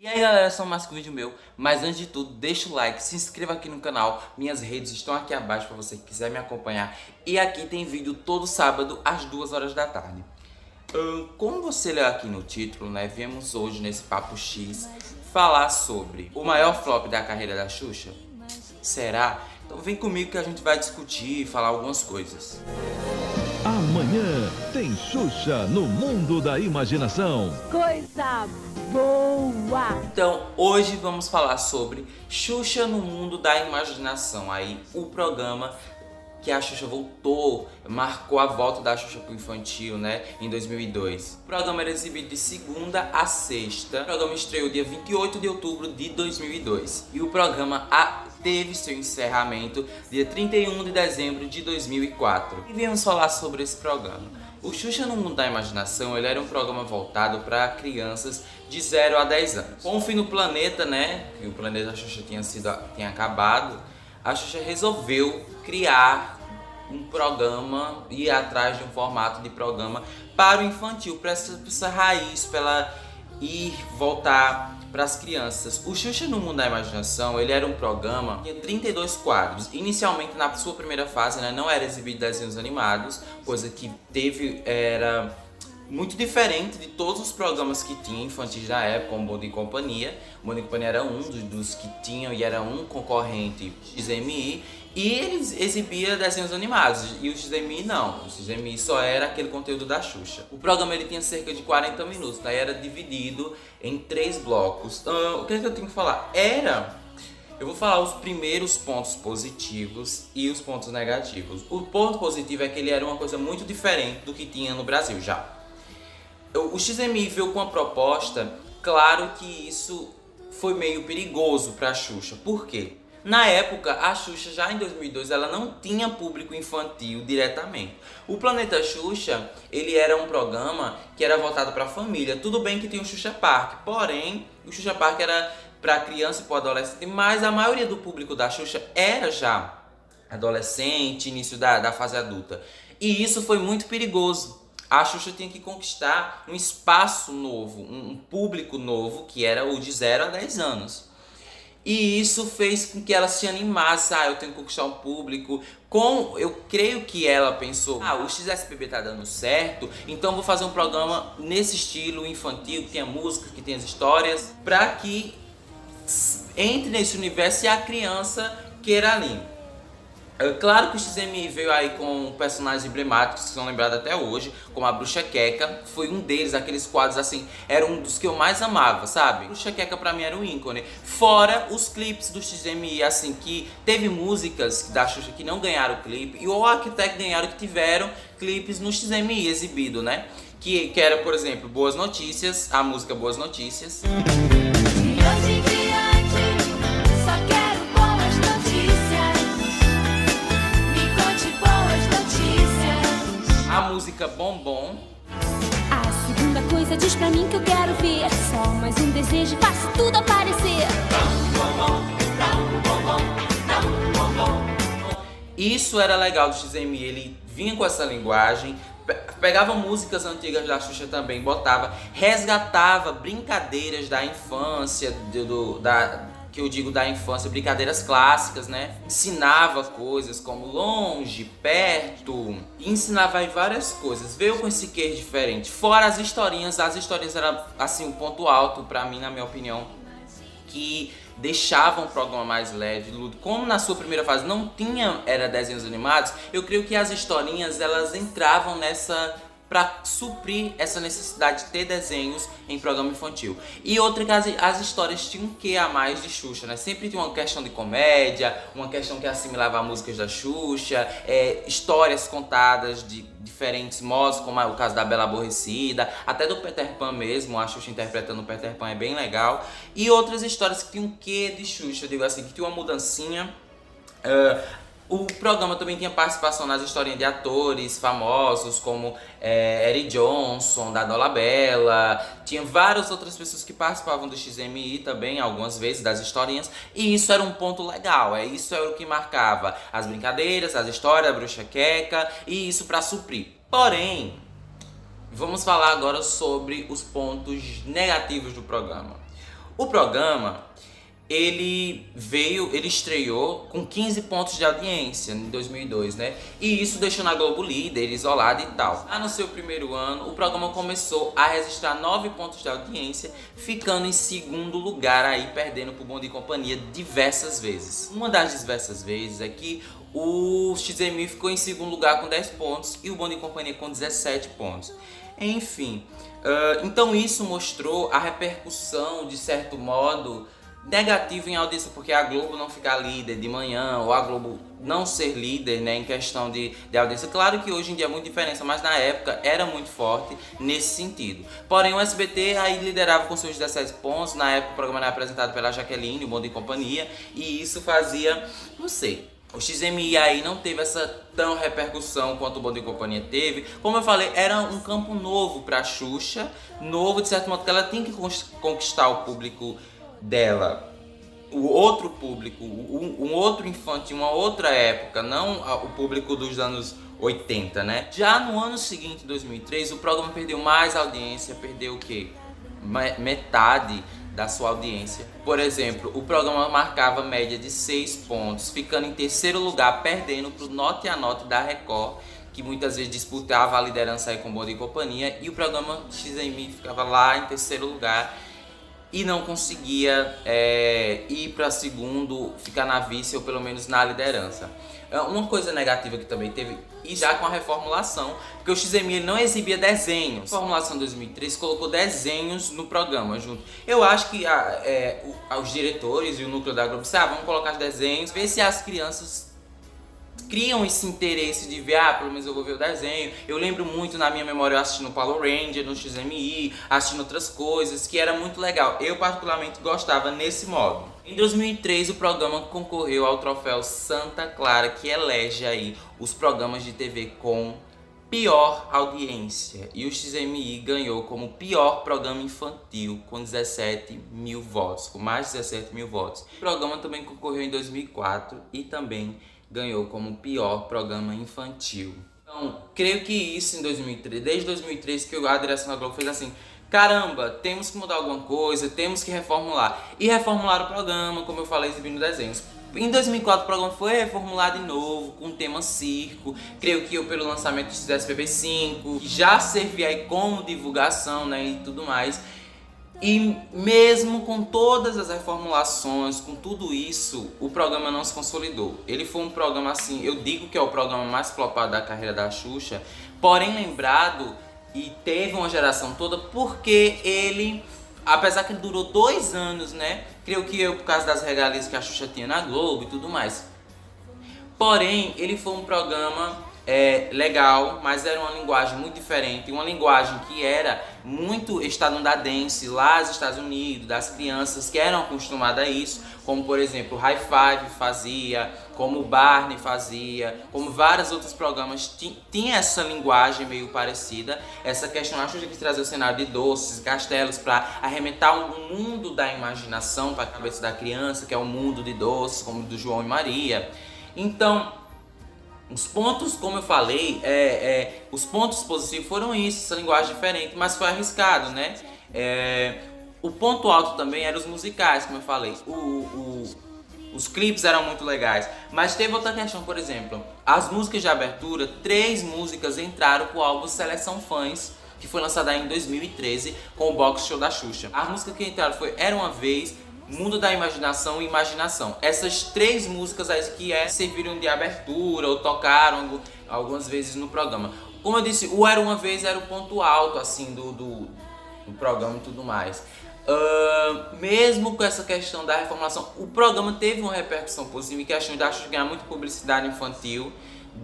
E aí galera, só mais que um vídeo meu, mas antes de tudo, deixa o like, se inscreva aqui no canal, minhas redes estão aqui abaixo para você que quiser me acompanhar. E aqui tem vídeo todo sábado às 2 horas da tarde. Como você leu aqui no título, né, viemos hoje nesse Papo X falar sobre o maior flop da carreira da Xuxa? Será? Então vem comigo que a gente vai discutir e falar algumas coisas. Amanhã tem Xuxa no Mundo da Imaginação. Coisa boa! Então, hoje vamos falar sobre Xuxa no Mundo da Imaginação. Aí, o programa que a Xuxa voltou, marcou a volta da Xuxa pro infantil, né, em 2002. O programa era exibido de segunda a sexta. O programa estreou dia 28 de outubro de 2002. E o programa teve seu encerramento dia 31 de dezembro de 2004. E viemos falar sobre esse programa. O Xuxa no Mundo da Imaginação, ele era um programa voltado para crianças de 0 a 10 anos. Com o fim do planeta, né, que o planeta da Xuxa tinha acabado, a Xuxa resolveu criar um programa, ir atrás de um formato de programa para o infantil, para essa raiz, para ela voltar para as crianças. O Xuxa no Mundo da Imaginação, ele era um programa que tinha 32 quadros. Inicialmente, na sua primeira fase, né, não era exibido desenhos animados, coisa que era muito diferente de todos os programas que tinha infantis da época, como Bom Dia e Companhia. O Bom Dia e Companhia era um dos que tinham e era um concorrente XMI. E eles exibia desenhos animados, e o XMI não, o XMI só era aquele conteúdo da Xuxa. O programa ele tinha cerca de 40 minutos, daí era dividido em 3 blocos. O que é que eu tenho que falar? Eu vou falar os primeiros pontos positivos e os pontos negativos. O ponto positivo é que ele era uma coisa muito diferente do que tinha no Brasil já. O XMI veio com uma proposta, claro que isso foi meio perigoso para a Xuxa. Por quê? Na época, a Xuxa, já em 2002, ela não tinha público infantil diretamente. O Planeta Xuxa, ele era um programa que era voltado para a família. Tudo bem que tinha o Xuxa Park, porém, o Xuxa Park era para criança e para adolescente, mas a maioria do público da Xuxa era já adolescente, início da fase adulta. E isso foi muito perigoso. A Xuxa tinha que conquistar um espaço novo, um público novo, que era o de 0 a 10 anos. E isso fez com que ela se animasse. Eu tenho que conquistar um público. Eu creio que ela pensou, o XSPB tá dando certo, então vou fazer um programa nesse estilo infantil, que tenha música, que tenha as histórias, para que entre nesse universo e a criança queira ali. Claro que o XMI veio aí com personagens emblemáticos que são lembrados até hoje, como a Bruxa Queca. Foi um deles, aqueles quadros assim, era um dos que eu mais amava, sabe? A Bruxa Queca pra mim era um ícone. Fora os clipes do XMI, assim, que teve músicas da Xuxa que não ganharam clipe, ou até que ganharam, que tiveram clipes no XMI exibido, né? Que era, por exemplo, Boas Notícias, a música Boas Notícias. A música Bombom. A segunda coisa diz pra mim que eu quero ver só mais um desejo, faço tudo aparecer. Isso era legal do XMI, ele vinha com essa linguagem, pegava músicas antigas da Xuxa também, botava, resgatava brincadeiras da infância, que eu digo da infância, brincadeiras clássicas, né? Ensinava coisas como longe, perto, ensinava aí várias coisas. Veio com esse quê diferente. Fora as historinhas eram assim um ponto alto pra mim, na minha opinião, que deixavam o programa mais leve, lúdico. Como na sua primeira fase não era desenhos animados, eu creio que as historinhas elas entravam nessa para suprir essa necessidade de ter desenhos em programa infantil. E outra que as histórias tinham um quê a mais de Xuxa, né? Sempre tinha uma questão de comédia, uma questão que assimilava músicas da Xuxa, histórias contadas de diferentes modos, como é o caso da Bela Aborrecida, até do Peter Pan mesmo, a Xuxa interpretando o Peter Pan é bem legal. E outras histórias que tinham um quê de Xuxa, eu digo assim, que tinha uma mudancinha. O programa também tinha participação nas historinhas de atores famosos, como Eric Johnson, da Dolabella. Tinha várias outras pessoas que participavam do XMI também, algumas vezes, das historinhas. E isso era um ponto legal, isso era o que marcava as brincadeiras, as histórias, a Bruxa Queca, e isso para suprir. Porém, vamos falar agora sobre os pontos negativos do programa. O programa, ele estreou com 15 pontos de audiência em 2002, né? E isso deixou na Globo líder, isolada e tal. Lá no seu primeiro ano, o programa começou a registrar 9 pontos de audiência, ficando em segundo lugar aí, perdendo pro Bom de Companhia diversas vezes. Uma das diversas vezes é que o XMI ficou em segundo lugar com 10 pontos e o Bom de Companhia com 17 pontos. Enfim, então isso mostrou a repercussão, de certo modo, negativo em audiência, porque a Globo não ficar líder de manhã, ou a Globo não ser líder, né, em questão de audiência. Claro que hoje em dia é muita diferença, mas na época era muito forte nesse sentido. Porém, o SBT aí liderava com seus 17 pontos, na época o programa era apresentado pela Jaqueline, o Bom de Companhia, e isso fazia, não sei, o XMI aí não teve essa tão repercussão quanto o Bom de Companhia teve. Como eu falei, era um campo novo pra Xuxa, novo de certo modo, que ela tinha que conquistar o público dela, o outro público, um outro infantil, uma outra época, não o público dos anos 80, né? Já no ano seguinte, 2003, o programa perdeu mais audiência, perdeu o quê? Metade da sua audiência. Por exemplo, o programa marcava média de 6 pontos, ficando em terceiro lugar, perdendo pro Note a Note da Record, que muitas vezes disputava a liderança aí com Bom de Companhia, e o programa XMI ficava lá em terceiro lugar, e não conseguia ir para segundo, ficar na vice ou pelo menos na liderança. Uma coisa negativa que também teve, e já com a reformulação, porque o XMI ele não exibia desenhos. A reformulação de 2003 colocou desenhos no programa junto. Eu acho que os diretores e o núcleo da Globo disseram, vamos colocar os desenhos, ver se as crianças criam esse interesse de ver, pelo menos eu vou ver o desenho. Eu lembro muito na minha memória eu assistindo Power Ranger, no XMI, assistindo outras coisas, que era muito legal. Eu particularmente gostava nesse modo. Em 2003 o programa concorreu ao troféu Santa Clara, que elege aí os programas de TV com pior audiência. E o XMI ganhou como pior programa infantil, com 17 mil votos, com mais de 17 mil votos. O programa também concorreu em 2004 e também ganhou como pior programa infantil. Então, creio que isso em 2003, desde 2003 que a direção da Globo fez assim, caramba, temos que mudar alguma coisa, temos que reformular. E reformularam o programa, como eu falei, exibindo desenhos. Em 2004 o programa foi reformulado de novo, com o tema circo, creio que pelo lançamento do SPB5, que já servia aí como divulgação, né, e tudo mais. E mesmo com todas as reformulações, com tudo isso, o programa não se consolidou. Ele foi um programa assim, eu digo que é o programa mais flopado da carreira da Xuxa, porém lembrado e teve uma geração toda porque ele, apesar que ele durou 2 anos, né? Creio que por causa das regalias que a Xuxa tinha na Globo e tudo mais. Porém, ele foi um programa legal, mas era uma linguagem muito diferente, uma linguagem que era muito estadunidense, lá nos Estados Unidos, das crianças que eram acostumadas a isso, como por exemplo o High Five fazia, como o Barney fazia, como vários outros programas tinha essa linguagem meio parecida. Essa questão, acho que trazer o cenário de doces, castelos, para arremetar um mundo da imaginação para a cabeça da criança, que é o mundo de doces, como o do João e Maria. Então, os pontos, como eu falei, os pontos positivos foram isso, essa linguagem diferente, mas foi arriscado, né? O ponto alto também eram os musicais, como eu falei. Os clipes eram muito legais, mas teve outra questão, por exemplo, as músicas de abertura, 3 músicas entraram pro álbum Seleção Fãs, que foi lançado aí em 2013 com o Box Show da Xuxa. As músicas que entraram foi Era Uma Vez, Mundo da Imaginação e Imaginação. Essas 3 músicas aí que serviram de abertura ou tocaram algumas vezes no programa. Como eu disse, o Era Uma Vez era o ponto alto assim do programa e tudo mais. Mesmo com essa questão da reformulação, o programa teve uma repercussão positiva em questão de ganhar muita publicidade infantil.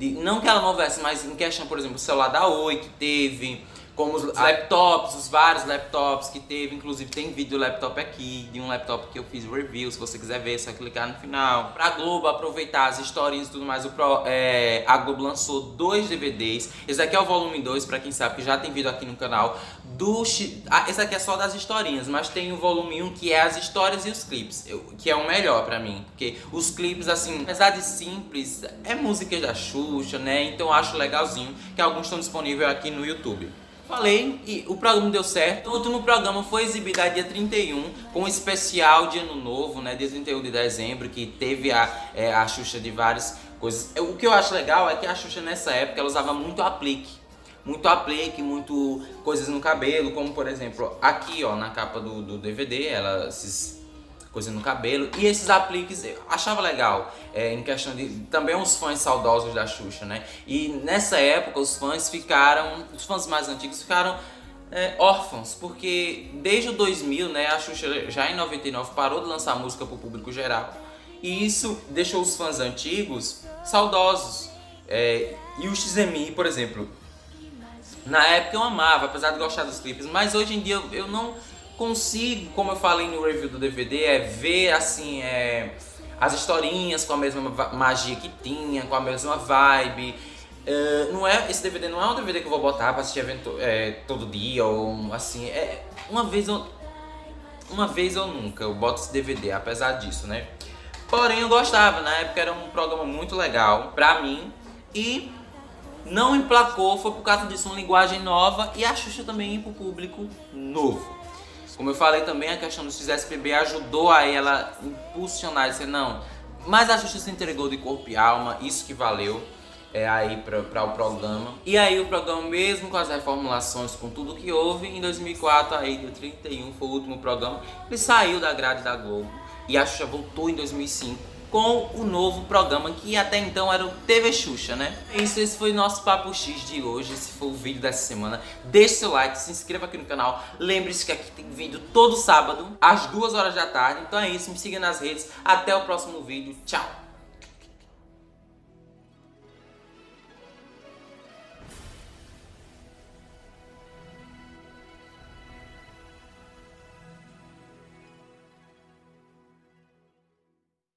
Não que ela não houvesse, mas em questão, por exemplo, o celular da Oi que teve, como os laptops, os vários laptops que teve, inclusive tem vídeo do laptop aqui, de um laptop que eu fiz review, se você quiser ver, é só clicar no final. Pra Globo aproveitar as historinhas e tudo mais, a Globo lançou 2 DVDs, esse aqui é o volume 2, pra quem sabe, que já tem vídeo aqui no canal, esse aqui é só das historinhas, mas tem o volume 1 que é as histórias e os clipes, que é o melhor pra mim, porque os clipes, assim, apesar de simples, é música da Xuxa, né, então eu acho legalzinho, que alguns estão disponíveis aqui no YouTube. Falei e o programa deu certo. O último programa foi exibido dia 31, com um especial de Ano Novo, né? Dia 31 de dezembro, que teve a Xuxa de várias coisas. O que eu acho legal é que a Xuxa nessa época ela usava muito aplique. Muito coisas no cabelo, como por exemplo aqui ó, na capa do DVD, esses coisas no cabelo. E esses apliques eu achava legal, em questão de também uns fãs saudosos da Xuxa, né? E nessa época os fãs mais antigos ficaram órfãos, porque desde o 2000, né, a Xuxa já em 99 parou de lançar música para o público geral. E isso deixou os fãs antigos saudosos. E o XMI, por exemplo, na época eu amava, apesar de gostar dos clipes, mas hoje em dia eu não consigo, como eu falei no review do DVD, ver assim, as historinhas com a mesma magia que tinha, com a mesma vibe. Esse DVD não é um DVD que eu vou botar pra assistir evento todo dia, ou assim, uma vez ou nunca eu boto esse DVD, apesar disso, né? Porém eu gostava, na época era um programa muito legal pra mim, e não emplacou, foi por causa disso, uma linguagem nova, e a Xuxa também ia pro público novo. Como eu falei também, a questão do XSPB ajudou a ela impulsionar e dizer não, mas a Xuxa se entregou de corpo e alma, isso que valeu aí para o programa. E aí o programa, mesmo com as reformulações, com tudo que houve, em 2004, aí do 31, foi o último programa, ele saiu da grade da Globo e a Xuxa voltou em 2005 com o novo programa, que até então era o TV Xuxa, né? Esse foi o nosso Papo X de hoje, esse foi o vídeo dessa semana. Deixe seu like, se inscreva aqui no canal. Lembre-se que aqui tem vídeo todo sábado, às 2 horas da tarde. Então é isso, me siga nas redes. Até o próximo vídeo. Tchau!